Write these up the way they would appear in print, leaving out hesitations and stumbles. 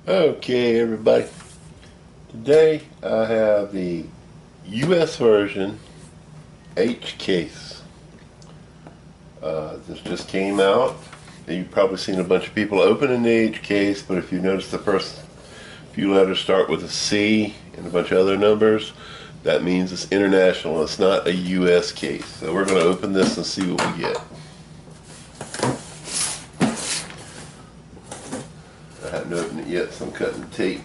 Okay, everybody. Today I have the US version H case. This just came out. You've probably seen a bunch of people opening the H case, but if you notice the first few letters start with a C and a bunch of other numbers, that means it's international. It's not a US case. So we're going to open this and see what we get. I haven't opened it yet, so I'm cutting the tape.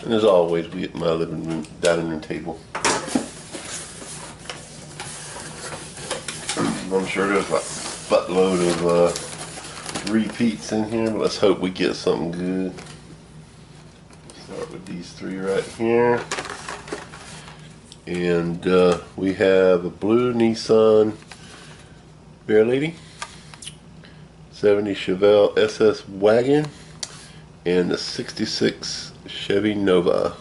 And as always, we get my living room, dining room table. I'm sure there's a buttload of repeats in here, but let's hope we get something good. Start with these three right here. And we have a blue Nissan Bear Lady, 70 Chevelle SS Wagon, and the 66 Chevy Nova.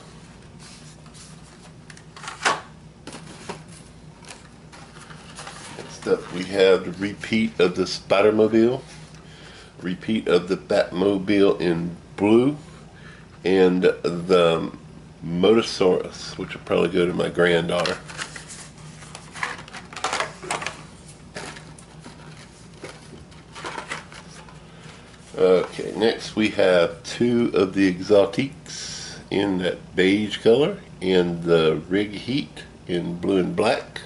Next up we have the repeat of the Spider-Mobile, repeat of the Batmobile in blue, and the Motosaurus, which will probably go to my granddaughter. Okay, next we have two of the Exotiques in that beige color and the Rig Heat in blue and black.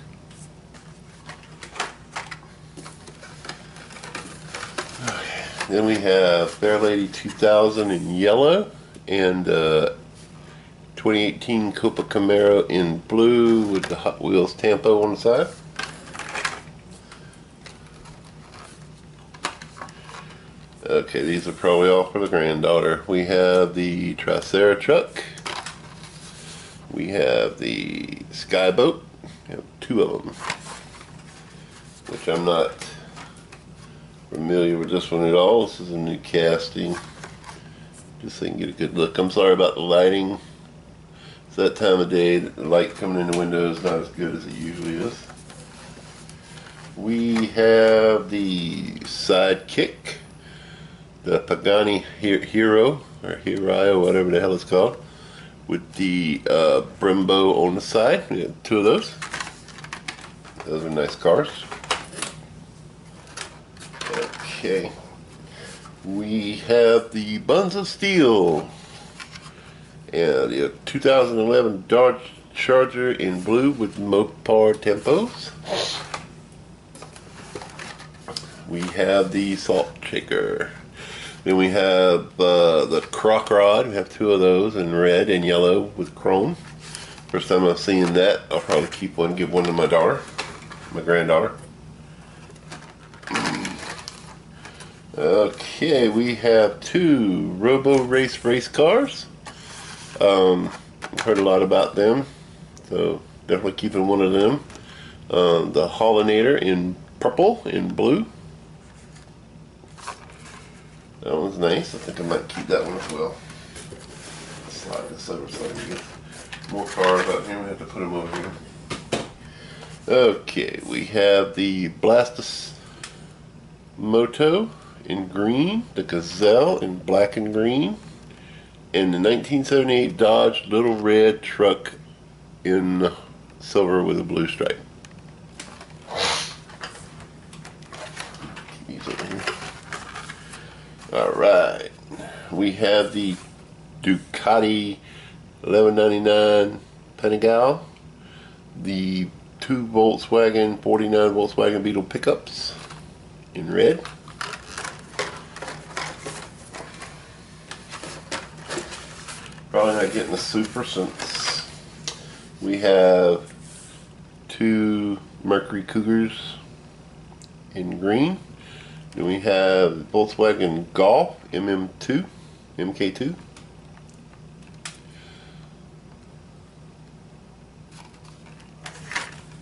Okay. Then we have Fair Lady 2000 in yellow and 2018 Copa Camaro in blue with the Hot Wheels Tampo on the side. Okay, these are probably all for the granddaughter. We have the Tricera truck. We have the Skyboat. We have two of them, which I'm not familiar with this one at all. This is a new casting, just so you can get a good look. I'm sorry about the lighting. It's that time of day that the light coming in the window is not as good as it usually is. We have the Sidekick, the Pagani Hero, or Hirai, whatever the hell it's called, with the Brembo on the side. We have two of those. Those are nice cars. Okay. We have the Buns of Steel, and the 2011 Dodge Charger in blue with Mopar Tempos. We have the Salt Shaker. Then we have the Croc Rod. We have two of those in red and yellow with chrome. First time I've seen that. I'll probably keep one, give one to my daughter, my granddaughter. Okay, we have two Robo race cars. Heard a lot about them, so definitely keeping one of them. The Hollinator in purple and blue. That one's nice. I think I might keep that one as well. Slide this over so I can get more cars out here. We have to put them over here. Okay, we have the Blastus Moto in green, the Gazelle in black and green, and the 1978 Dodge Little Red truck in silver with a blue stripe. Keep these over here. Alright, we have the Ducati 1199 Panigale, the two Volkswagen 49 Volkswagen Beetle pickups in red, probably not getting the Super since we have two Mercury Cougars in green. Then we have Volkswagen Golf MM2, MK2.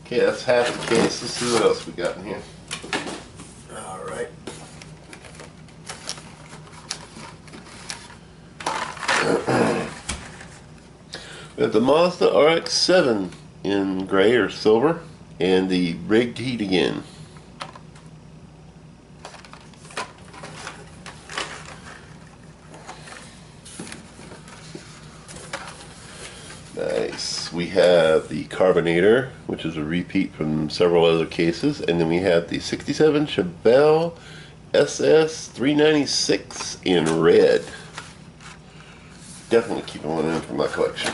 Okay, that's half the case. Let's see what else we got in here. Alright. We have the Mazda RX-7 in gray or silver, and the Rig Heat again. case, we have the Carbonator, which is a repeat from several other cases, and then we have the 67 Chevelle SS 396 in red. Definitely keeping one in for my collection.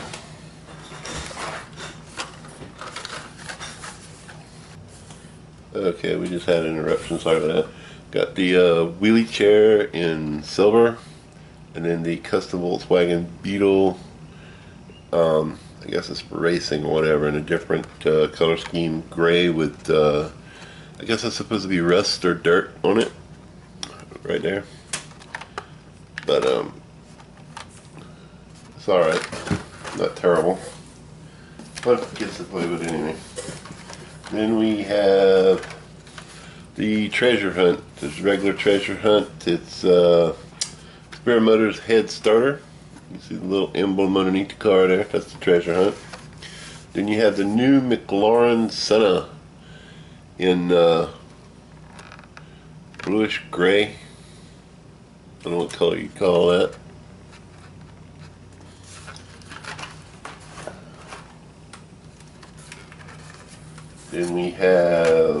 Okay, we just had an interruption, sorry about that. Got the wheelie chair in silver, and then the custom Volkswagen Beetle, I guess it's for racing or whatever, in a different color scheme, gray with, I guess it's supposed to be rust or dirt on it, right there. But it's alright, not terrible. But gets to play with it anyway. Then we have the Treasure Hunt. This regular Treasure Hunt. It's Spirit Motors head starter. You see the little emblem underneath the car there. That's the Treasure Hunt. Then you have the new McLaren Senna in bluish gray. I don't know what color you call that. Then we have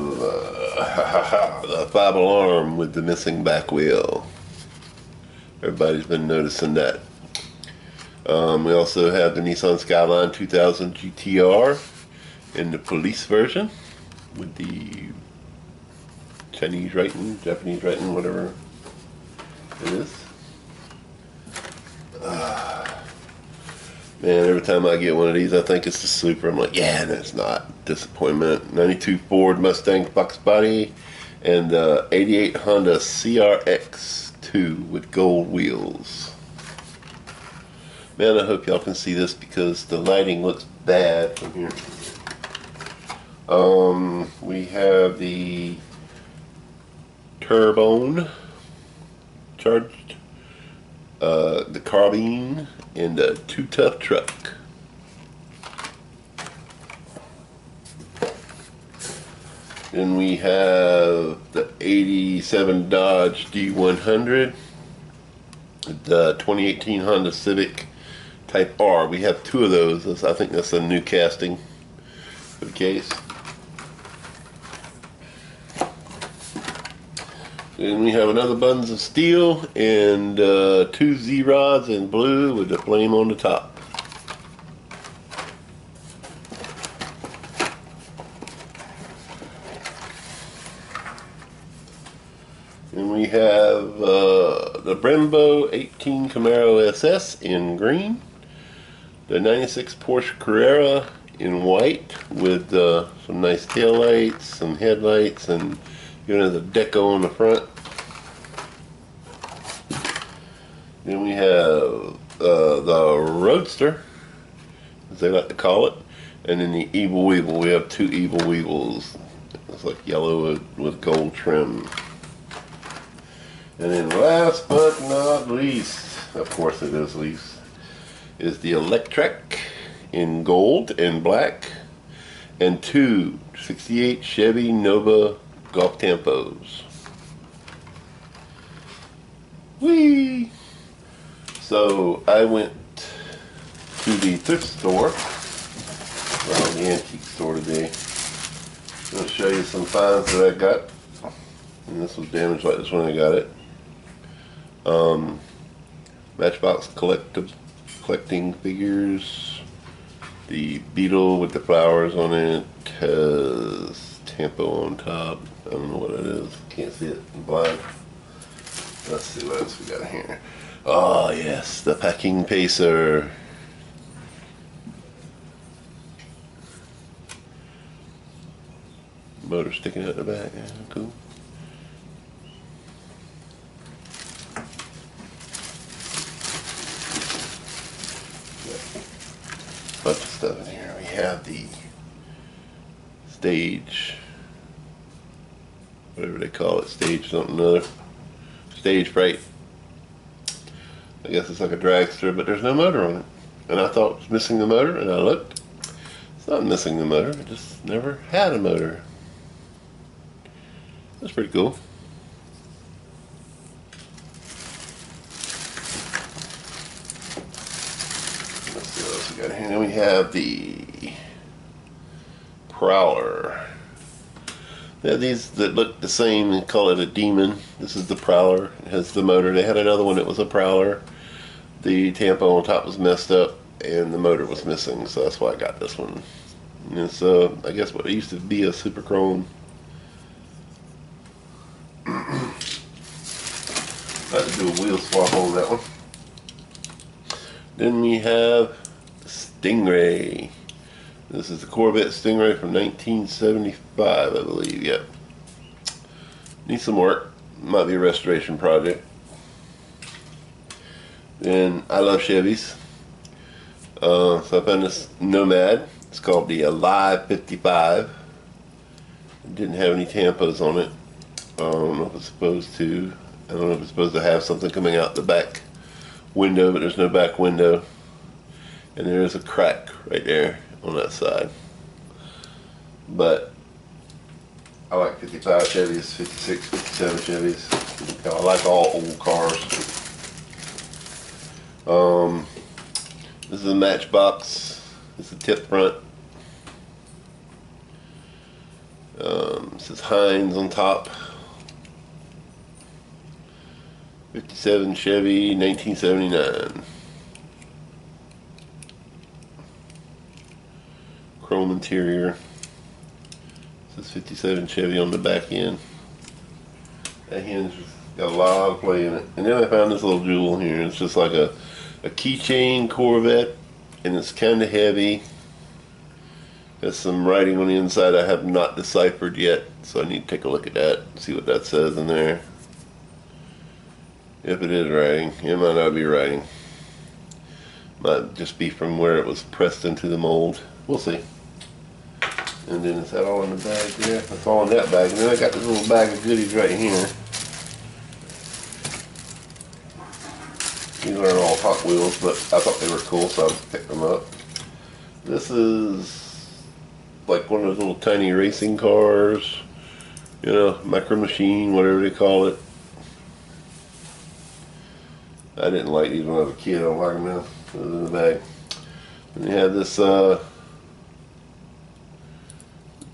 the 5-alarm with the missing back wheel. Everybody's been noticing that. We also have the Nissan Skyline 2000 GTR in the police version with the Chinese writing, Japanese writing, whatever it is. Man, every time I get one of these, I think it's the Super. I'm like, yeah, and it's not. Disappointment. 92 Ford Mustang Fox body and 88 Honda CRX2 with gold wheels. Man, I hope y'all can see this because the lighting looks bad from here. We have the Turbone charged, the carbine, and the Too Tough truck. Then we have the 87 Dodge D100, the 2018 Honda Civic Type R. We have two of those. I think that's a new casting for the case. Then we have another Buttons of Steel and two Z-Rods in blue with the flame on the top. And we have the Brembo 18 Camaro SS in green, the 96 Porsche Carrera in white with some nice tail lights, some headlights, and the deco on the front. Then we have the Roadster, as they like to call it, and then the Evil Weevil. We have two Evil Weevils. It's like yellow with gold trim. And then last but not least, of course it is least, is the Electrek in gold and black, and two 68 Chevy Nova Golf Tempos. Whee! So I went to the thrift store, well, the antique store today. I'm going to show you some finds that I got. And this was damaged like this when I got it. Matchbox collecting figures. The Beetle with the flowers on it has Tampo on top. I don't know what it is. Can't see it. I'm blind. Let's see what else we got here. Oh yes, the Packing Pacer. Motor sticking out the back. Yeah, cool. Bunch of stuff in here. We have the Stage, whatever they call it, Stage something or other. Stage Fright. I guess it's like a dragster, but there's no motor on it. And I thought it was missing the motor, and I looked. It's not missing the motor. It just never had a motor. That's pretty cool. Let's see what else we got here. Then we we have the Prowler. They have these that look the same and call it a Demon. This is the Prowler. It has the motor. They had another one that was a Prowler. The tampon on top was messed up and the motor was missing, so that's why I got this one. And it's I guess what it used to be, a Super Chrome. I had to do a wheel swap on that one. Then we have Stingray. This is the Corvette Stingray from 1975, I believe. Yep. Needs some work. Might be a restoration project. Then I love Chevys. So I found this Nomad. It's called the Alive 55. It didn't have any tampos on it. I don't know if it's supposed to. I don't know if it's supposed to have something coming out the back window, but there's no back window. And there is a crack right there on that side. But I like 55 Chevys, 56, 57 Chevys. I like all old cars. This is a Matchbox. It's a tip front. It says Heinz on top. 57 Chevy, 1979. Chrome interior. It says 57 Chevy on the back end. That hinge has got a lot of play in it. And then I found this little jewel here. It's just like a keychain Corvette, and it's kind of heavy. There's some writing on the inside I have not deciphered yet, so I need to take a look at that, see what that says in there. If it is writing, it might not be writing. Might just be from where it was pressed into the mold. We'll see. And then is that all in the bag there? That's all in that bag. And then I got this little bag of goodies right here. These aren't all Hot Wheels, but I thought they were cool, so I picked them up. This is like one of those little tiny racing cars, you know, Micro Machine, whatever they call it. I didn't like these when I was a kid. I don't like them now. Those in the bag. And you have this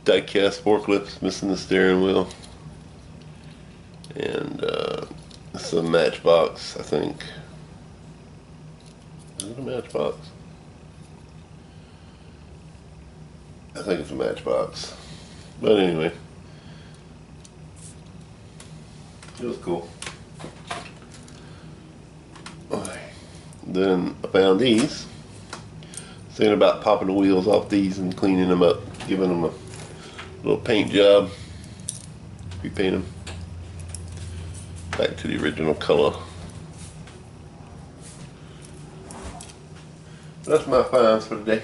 die-cast forklift missing the steering wheel. And this is a Matchbox, I think. Is it a Matchbox? I think it's a Matchbox. But anyway. It was cool. Then I found these. Thinking about popping the wheels off these and cleaning them up, giving them a little paint job, repaint them back to the original color. That's my finds for today.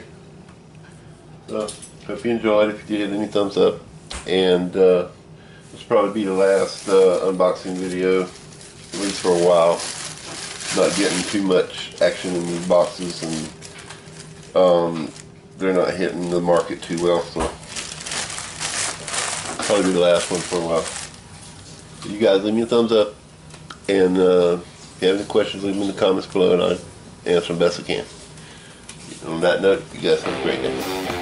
So hope you enjoyed. If you did, any thumbs up. And this will probably be the last unboxing video, at least for a while. Not getting too much action in these boxes, and they're not hitting the market too well, so probably be the last one for a while. So you guys leave me a thumbs up, and if you have any questions, leave them in the comments below, and I'll answer them best I can. On that note, you guys have a great day.